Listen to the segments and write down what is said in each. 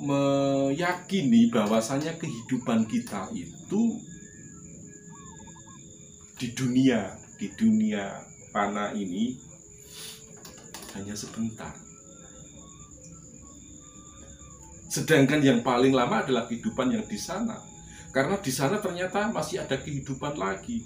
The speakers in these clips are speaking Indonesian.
meyakini bahwasannya kehidupan kita itu di dunia fana ini hanya sebentar. Sedangkan yang paling lama adalah kehidupan yang di sana. Karena di sana ternyata masih ada kehidupan lagi.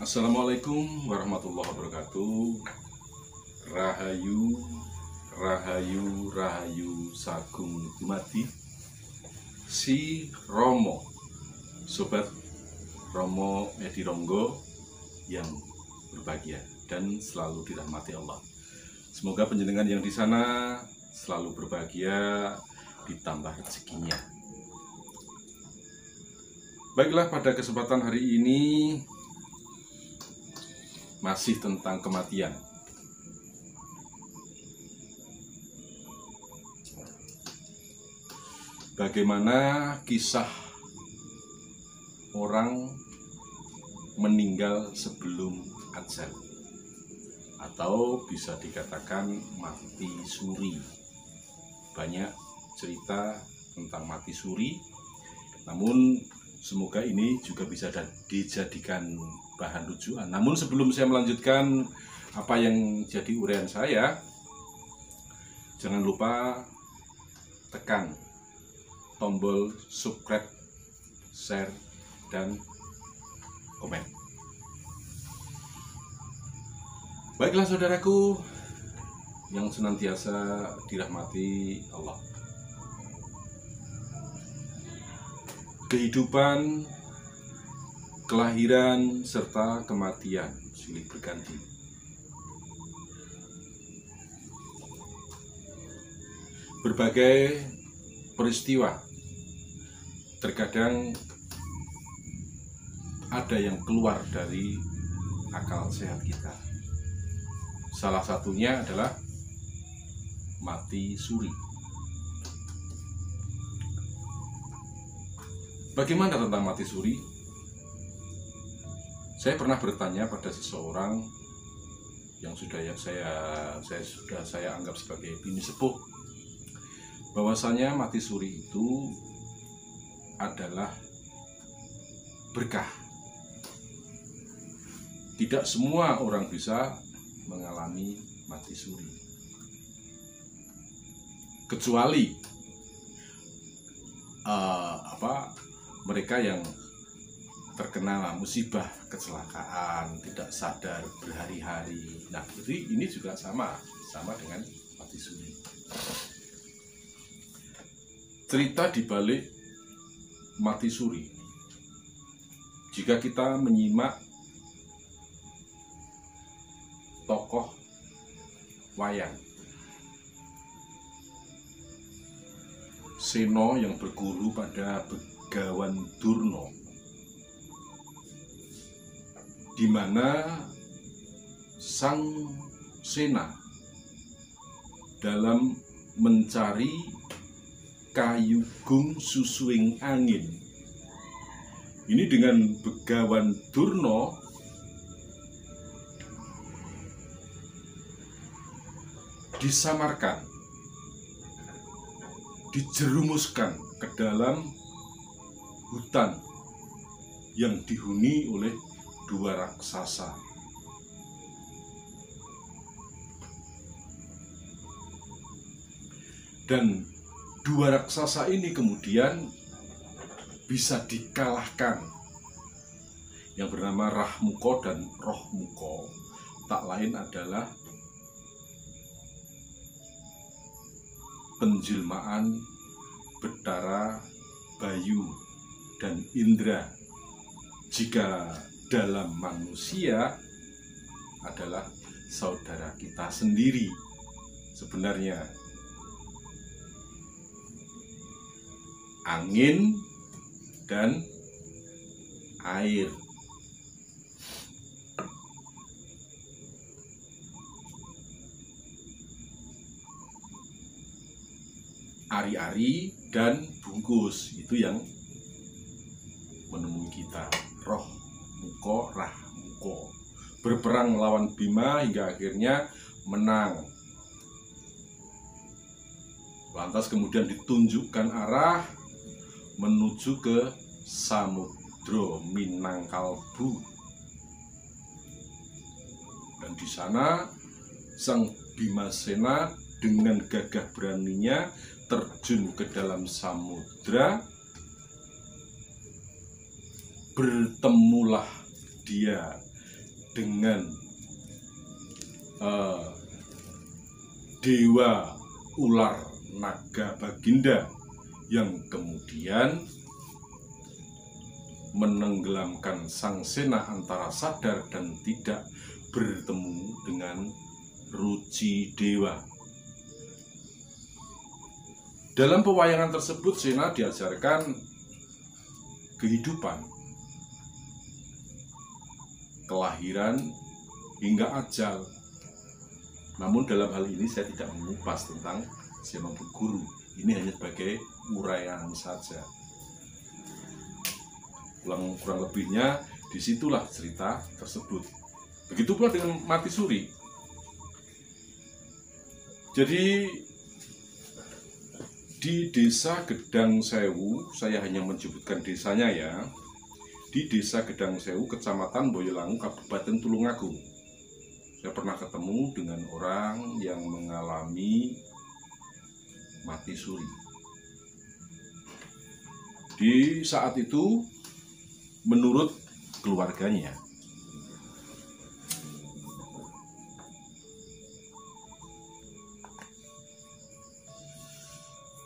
Assalamualaikum warahmatullahi wabarakatuh. Rahayu, rahayu, rahayu sagung dumadi si Romo, sobat Romo Edi Ronggo yang berbahagia dan selalu dirahmati Allah. Semoga panjenengan yang di sana selalu berbahagia, ditambah rezekinya. Baiklah, pada kesempatan hari ini masih tentang kematian. Bagaimana kisah orang meninggal sebelum ajal, atau bisa dikatakan mati suri. Banyak cerita tentang mati suri, namun semoga ini juga bisa dijadikan bahan rujukan. Namun sebelum saya melanjutkan apa yang jadi uraian saya, jangan lupa tekan tombol subscribe, share, dan komen. Baiklah saudaraku yang senantiasa dirahmati Allah. Kehidupan, kelahiran, serta kematian silih berganti. Berbagai peristiwa terkadang ada yang keluar dari akal sehat kita. Salah satunya adalah mati suri. Bagaimana tentang mati suri? Saya pernah bertanya pada seseorang yang sudah saya anggap sebagai bini sepuh, bahwasanya mati suri itu adalah berkah. Tidak semua orang bisa mengalami mati suri, kecuali mereka yang terkena musibah kecelakaan, tidak sadar berhari-hari. Nah, jadi ini juga sama dengan mati suri. Cerita di balik mati suri, jika kita menyimak tokoh wayang, Seno yang berguru pada Begawan Durna, di mana Sang Sena dalam mencari kayugung susuing angin ini dengan Begawan Durna disamarkan, dijerumuskan ke dalam hutan yang dihuni oleh dua raksasa. Dan dua raksasa ini kemudian bisa dikalahkan, yang bernama Rahmuko dan Rohmuko. Tak lain adalah penjelmaan Betara, Bayu, dan Indra. Jika dalam manusia adalah saudara kita sendiri sebenarnya. Angin dan air. Ari-ari dan bungkus itu yang menemui kita. Roh Muko, Rah Muko berperang melawan Bima hingga akhirnya menang. Lantas kemudian ditunjukkan arah menuju ke Samudra Minangkalbu. Dan di sana Sang Bimasena dengan gagah beraninya terjun ke dalam samudra. Bertemulah dia dengan Dewa Ular Naga Baginda yang kemudian menenggelamkan Sang Sena antara sadar dan tidak, bertemu dengan Ruci Dewa. Dalam pewayangan tersebut Sena diajarkan kehidupan, kelahiran, hingga ajal. Namun dalam hal ini saya tidak mengupas tentang Siamang Guru. Ini hanya sebagai uraian saja. Kurang lebihnya disitulah cerita tersebut. Begitu pula dengan Matisuri. Jadi di desa Gedang Sewu, saya hanya menyebutkan desanya ya. Di desa Gedang Sewu, Kecamatan Boyolangu, Kabupaten Tulungagung. Saya pernah ketemu dengan orang yang mengalami mati suri. Di saat itu, menurut keluarganya,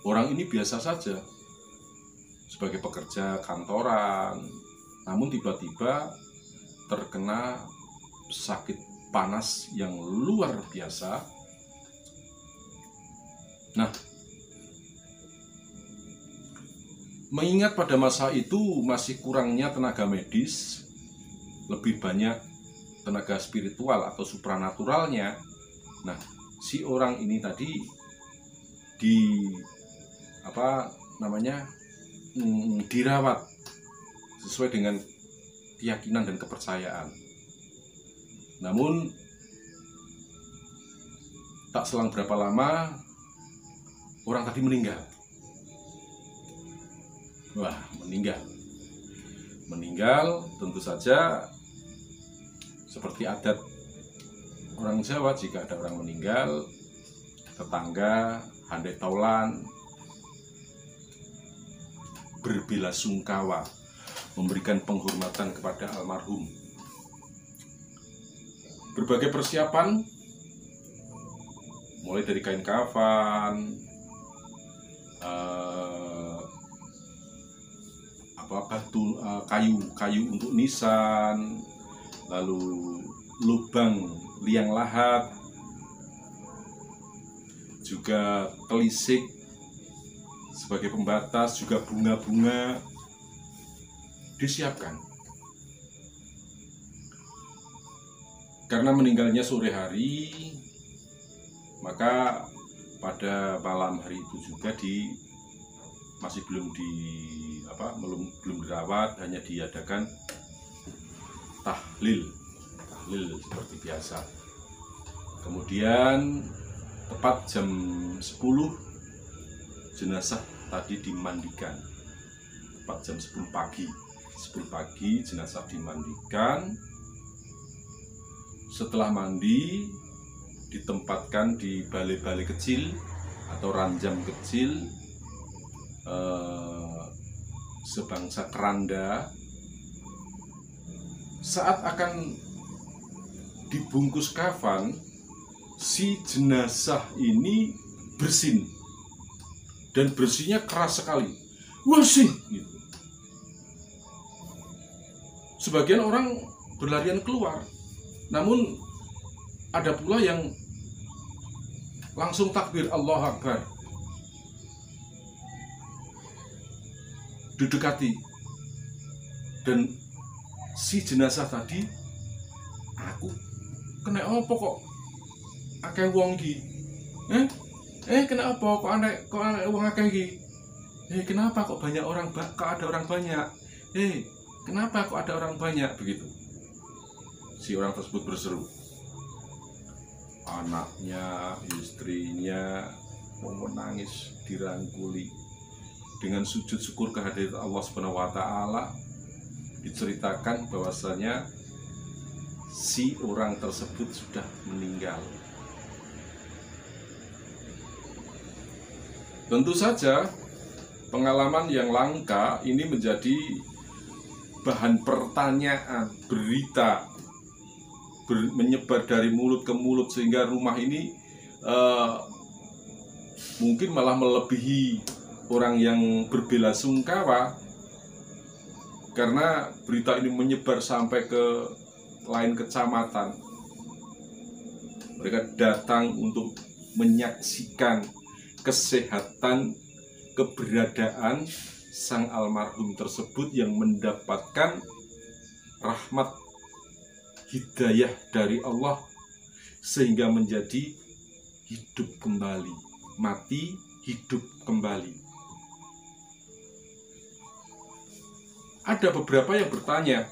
orang ini biasa saja sebagai pekerja kantoran, namun tiba-tiba terkena sakit panas yang luar biasa. Nah, mengingat pada masa itu masih kurangnya tenaga medis, lebih banyak tenaga spiritual atau supranaturalnya. Nah, si orang ini tadi dirawat sesuai dengan keyakinan dan kepercayaan. Namun tak selang berapa lama orang tadi meninggal. Meninggal tentu saja seperti adat orang Jawa, jika ada orang meninggal, tetangga, handai taulan berbelasungkawa, memberikan penghormatan kepada almarhum. Berbagai persiapan, mulai dari kain kafan, kayu untuk nisan, lalu lubang liang lahat, juga telisik sebagai pembatas, juga bunga-bunga disiapkan. Karena meninggalnya sore hari, maka pada malam hari itu juga masih belum dirawat, hanya diadakan tahlil seperti biasa. Kemudian tepat jam 10 jenazah tadi dimandikan. Tepat jam 10 pagi jenazah dimandikan. Setelah mandi, ditempatkan di balai-balai kecil atau ranjam kecil sebangsa keranda. Saat akan dibungkus kafan, si jenazah ini bersin dan bersihnya keras sekali. Wasih gitu. Sebagian orang berlarian keluar, namun ada pula yang langsung takbir Allahu Akbar, didekati, dan si jenazah tadi, aku kena apa kok akeh wong iki? Kena apa kok aneh wong akeh iki? Kenapa kok banyak orang, kok ada orang banyak? Kenapa kok ada orang banyak? Begitu si orang tersebut berseru. Anaknya, istrinya mau menangis, dirangkuli. Dengan sujud syukur kehadiran Allah Subhanahu wa taala, diceritakan bahwasanya si orang tersebut sudah meninggal. Tentu saja pengalaman yang langka ini menjadi bahan pertanyaan, berita menyebar dari mulut ke mulut, sehingga rumah ini mungkin malah melebihi orang yang berbelasungkawa, karena berita ini menyebar sampai ke lain kecamatan. Mereka datang untuk menyaksikan kesehatan, keberadaan sang almarhum tersebut yang mendapatkan rahmat hidayah dari Allah sehingga menjadi hidup kembali, mati hidup kembali. Ada beberapa yang bertanya,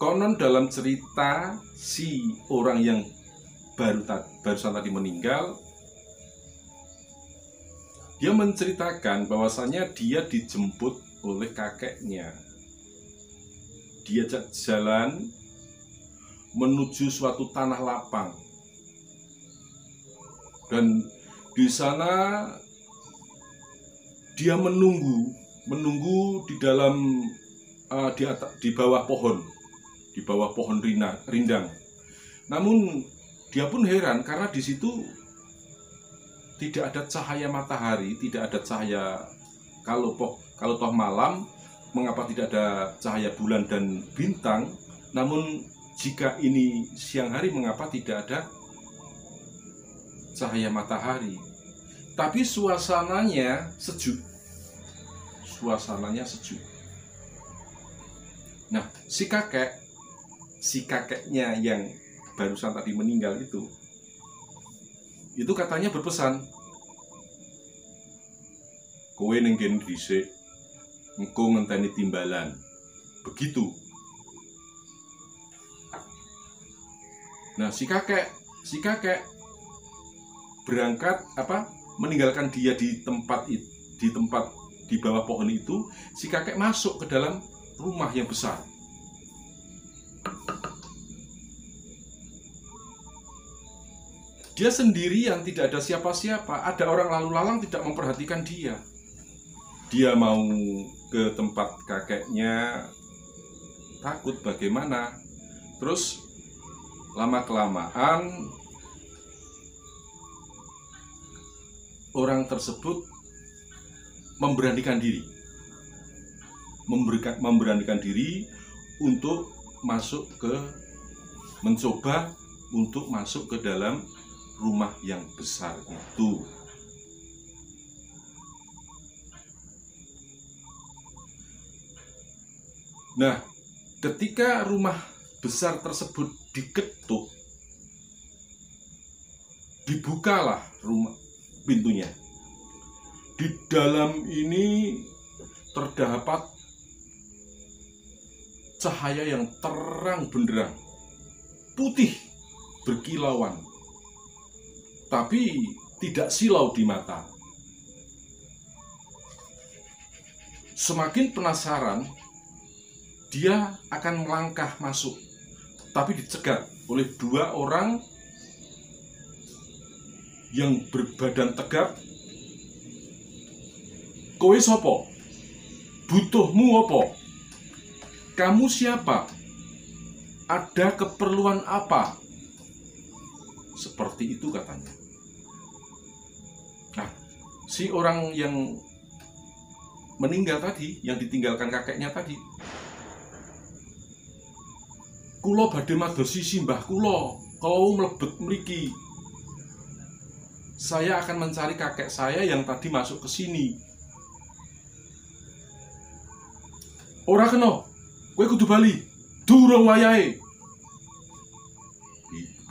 konon dalam cerita si orang yang barusan tadi meninggal, dia menceritakan bahwasanya dia dijemput oleh kakeknya. Diajak jalan menuju suatu tanah lapang, dan di sana dia menunggu di dalam di bawah pohon rindang. Namun dia pun heran karena di situ tidak ada cahaya matahari, tidak ada cahaya. Kalau toh malam, mengapa tidak ada cahaya bulan dan bintang? Namun jika ini siang hari, mengapa tidak ada cahaya matahari? Tapi suasananya sejuk. Nah, si kakeknya yang barusan tadi meninggal itu katanya berpesan, kowe ning kene dhisik, engko ngenteni timbalan. Begitu. Nah, si kakek berangkat meninggalkan dia di tempat di bawah pohon itu. Si kakek masuk ke dalam rumah yang besar. Dia sendirian, tidak ada siapa-siapa. Ada orang lalu lalang tidak memperhatikan dia. Dia mau ke tempat kakeknya, takut bagaimana. Terus lama-kelamaan orang tersebut memberanikan diri untuk mencoba untuk masuk ke dalam rumah yang besar itu. Nah, ketika rumah besar tersebut diketuk, dibukalah pintunya. Di dalam ini terdapat cahaya yang terang benderang, putih berkilauan, tapi tidak silau di mata. Semakin penasaran, dia akan melangkah masuk, tapi dicegat oleh dua orang yang berbadan tegap. Kowe sopo? Butuhmu apa? Kamu siapa? Ada keperluan apa? seperti itu katanya. Nah, si orang yang meninggal tadi, yang ditinggalkan kakeknya tadi, "Kulo badhe madosi simbah kulo, kalau mlebet mriki. Saya akan mencari kakek saya yang tadi masuk ke sini." "Ora kena, kowe kudu bali, durung wayahe."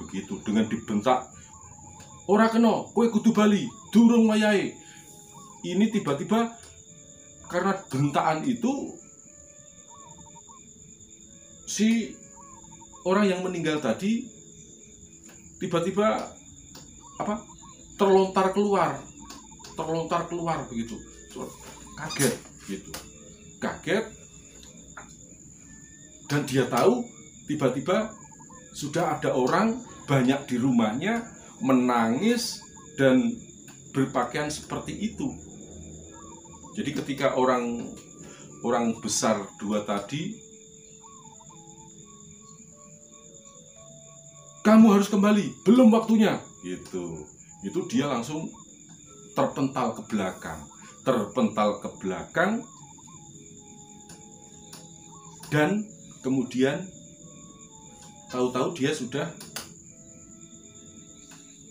Begitu, dengan dibentak, "Ora kena, kowe kudu bali, durung wayahe." Ini tiba-tiba karena bentakan itu, si orang yang meninggal tadi tiba-tiba terlontar keluar begitu, kaget gitu, kaget, dan dia tahu tiba-tiba sudah ada orang banyak di rumahnya menangis dan berpakaian seperti itu. Jadi ketika orang besar dua tadi, "Kamu harus kembali, belum waktunya," gitu. Itu dia langsung terpental ke belakang, dan kemudian tahu-tahu dia sudah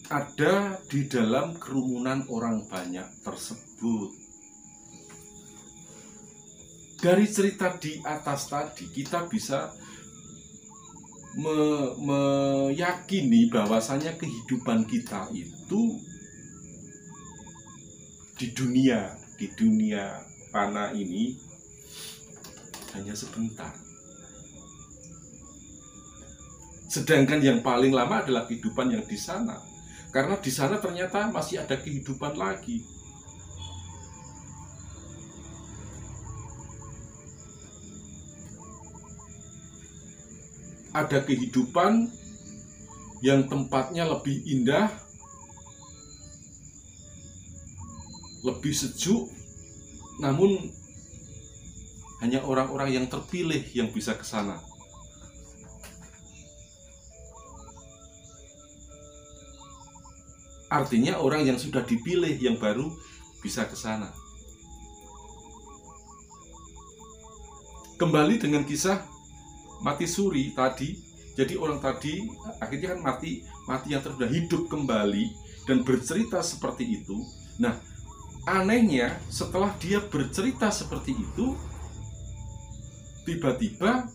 ada di dalam kerumunan orang banyak tersebut. Dari cerita di atas tadi kita bisa meyakini bahwasanya kehidupan kita itu di dunia fana ini hanya sebentar. Sedangkan yang paling lama adalah kehidupan yang di sana, karena di sana ternyata masih ada kehidupan lagi. Ada kehidupan yang tempatnya lebih indah, lebih sejuk, namun hanya orang-orang yang terpilih yang bisa ke sana. Artinya orang yang sudah dipilih yang baru bisa ke sana. Kembali dengan kisah mati suri tadi. Jadi orang tadi akhirnya kan mati yang sudah hidup kembali dan bercerita seperti itu. Nah, anehnya setelah dia bercerita seperti itu, tiba-tiba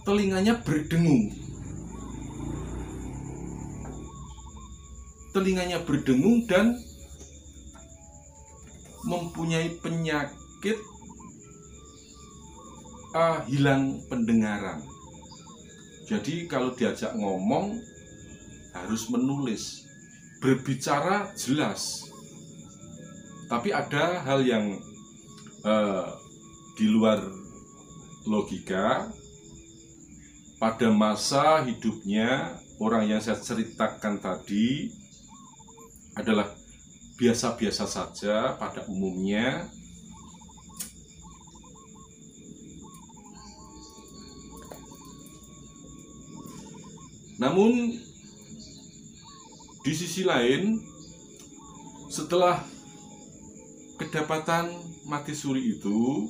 telinganya berdengung. Telinganya berdengung dan mempunyai penyakit hilang pendengaran. Jadi kalau diajak ngomong harus menulis, berbicara jelas. Tapi ada hal yang di luar logika. Pada masa hidupnya orang yang saya ceritakan tadi adalah biasa-biasa saja pada umumnya. Namun di sisi lain, setelah kedapatan mati suri itu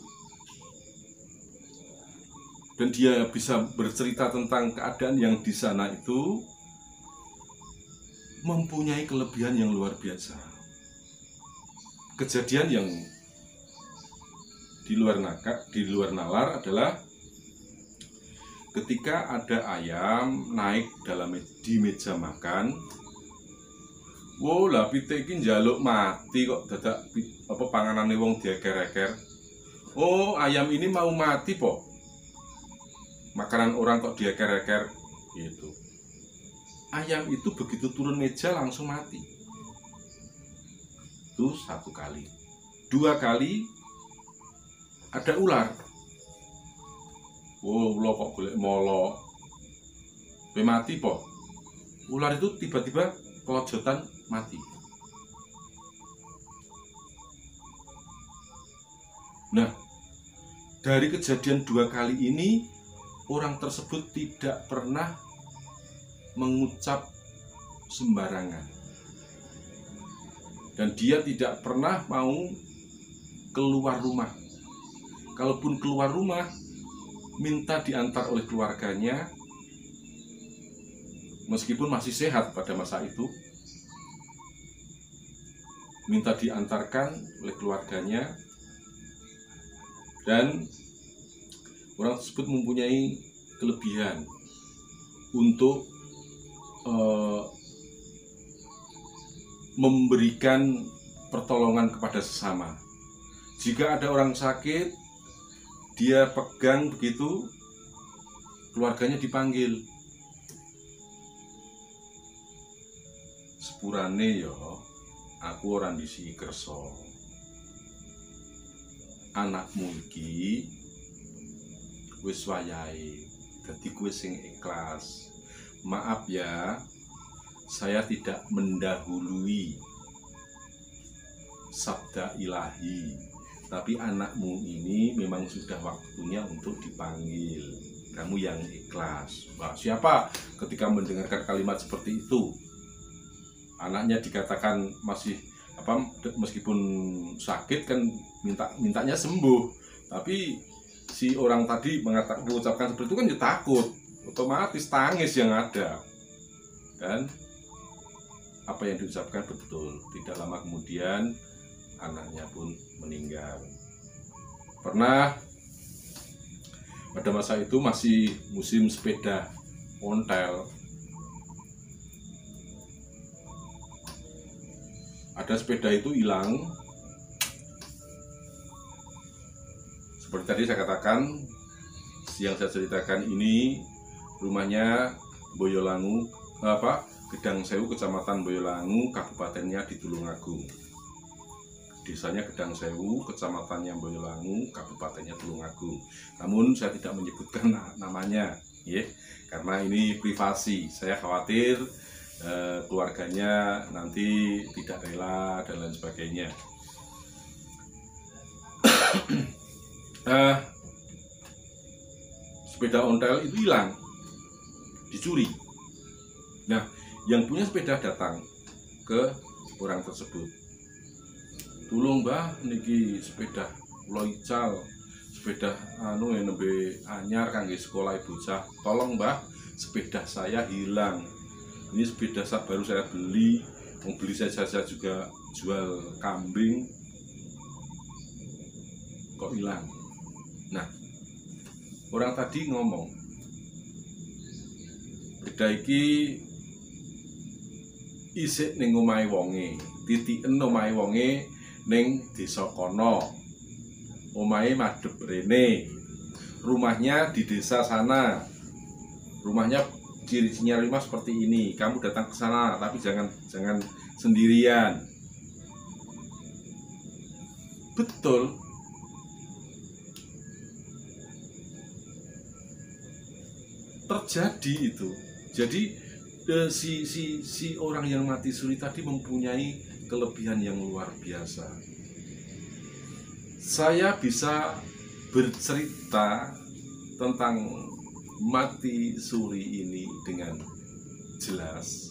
dan dia bisa bercerita tentang keadaan yang di sana itu, mempunyai kelebihan yang luar biasa. Kejadian yang di luar nalar adalah ketika ada ayam naik di meja makan. Wow, lah pitik iki njaluk mati kok dadak panganane wong dieker-eker. Oh, ayam ini mau mati po. Makanan orang kok dieker-eker gitu. Ayam itu begitu turun meja langsung mati. Itu satu kali. Dua kali ada ular. Wow, ular kok golek molo. Mati po. Ular itu tiba-tiba kelojotan mati. Nah, dari kejadian dua kali ini, orang tersebut tidak pernah mengucap sembarangan. Dan dia tidak pernah mau keluar rumah. Kalaupun keluar rumah, minta diantar oleh keluarganya, meskipun masih sehat pada masa itu, minta diantarkan oleh keluarganya, dan orang tersebut mempunyai kelebihan untuk memberikan pertolongan kepada sesama. Jika ada orang sakit, dia pegang begitu, keluarganya dipanggil. Sepurane yo, aku orang disi kerso. Anakmu iki wis wayahe, dadi kowe sing ikhlas. Maaf ya, saya tidak mendahului sabda ilahi, tapi anakmu ini memang sudah waktunya untuk dipanggil. Kamu yang ikhlas. Wah, siapa ketika mendengarkan kalimat seperti itu? Anaknya dikatakan masih meskipun sakit kan mintanya sembuh, tapi si orang tadi mengucapkan seperti itu kan dia takut, otomatis tangis yang ada. Dan apa yang diucapkan betul. Tidak lama kemudian anaknya pun meninggal. Pernah pada masa itu masih musim sepeda ontel. Ada sepeda itu hilang. Seperti tadi saya katakan, yang saya ceritakan ini rumahnya Boyolangu, Gedang Sewu, Kecamatan Boyolangu, kabupatennya di Tulungagung. Desanya Gedang Sewu, kecamatannya Boyolangu, kabupatennya Tulungagung. Namun saya tidak menyebutkan namanya, ya, karena ini privasi. Saya khawatir keluarganya nanti tidak rela dan lain sebagainya. Sepeda ontel itu hilang, dicuri. Nah, yang punya sepeda datang ke orang tersebut. Tolong mbah, niki sepeda kula ical, sepeda nembe anyar kangge sekolah bocah. Tolong mbah, sepeda saya hilang. Ini sepeda baru saya beli, mau beli saya juga jual kambing, kok hilang. Nah, orang tadi ngomong, sepeda iki isik ning omahe wonge, titiken omahe wonge ning desa kono. Omahe madhep rene. Rumahnya di desa sana. Rumahnya ciri-cirinya lima seperti ini. Kamu datang ke sana, tapi jangan sendirian. Betul. Terjadi itu. Jadi si orang yang mati suri tadi mempunyai kelebihan yang luar biasa. Saya bisa bercerita tentang mati suri ini dengan jelas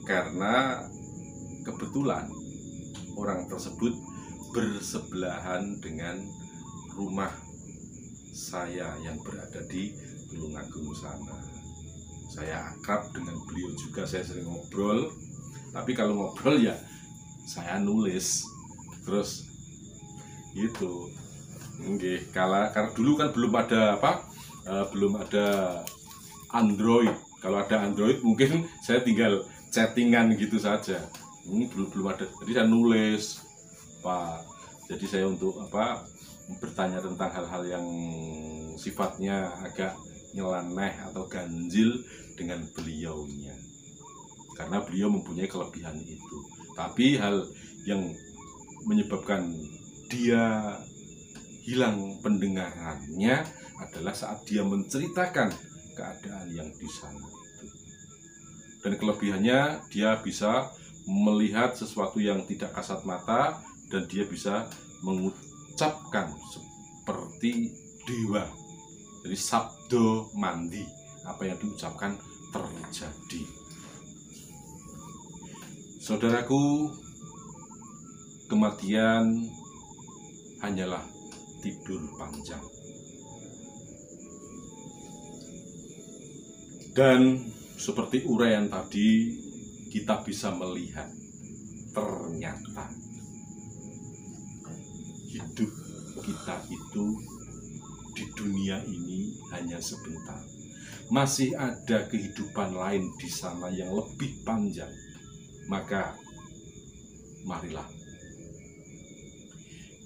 karena kebetulan orang tersebut bersebelahan dengan rumah saya yang berada di Tulungagung sana. Saya akrab dengan beliau juga, saya sering ngobrol. Tapi kalau ngobrol ya saya nulis terus gitu. Nggih, karena dulu kan belum ada Android. Kalau ada Android mungkin saya tinggal chattingan gitu saja. Ini belum ada. Jadi saya nulis, Pak. Jadi saya untuk bertanya tentang hal-hal yang sifatnya agak nyeleneh atau ganjil dengan beliaunya. Karena beliau mempunyai kelebihan itu. Tapi hal yang menyebabkan dia hilang pendengarannya adalah saat dia menceritakan keadaan yang di sana itu. Dan kelebihannya dia bisa melihat sesuatu yang tidak kasat mata dan dia bisa mengucapkan seperti dewa. Jadi sabdo mandi, apa yang diucapkan terjadi. Saudaraku, kematian hanyalah tidur panjang. Dan seperti uraian tadi, kita bisa melihat ternyata hidup kita itu di dunia ini hanya sebentar. Masih ada kehidupan lain di sana yang lebih panjang. Maka marilah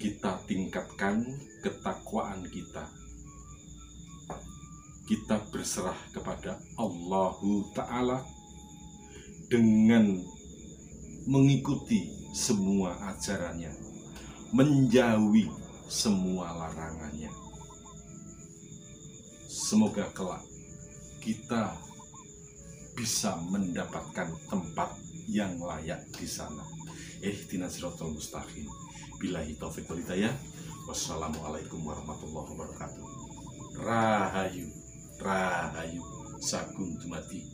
kita tingkatkan ketakwaan kita. Kita berserah kepada Allah Ta'ala dengan mengikuti semua ajarannya, menjauhi semua larangannya. Semoga kelak kita bisa mendapatkan tempat yang layak di sana. Ihdinas siratal mustaqim. Billahi taufiq wal hidayah. Wassalamualaikum warahmatullahi wabarakatuh. Rahayu, rahayu, sagung dumadi.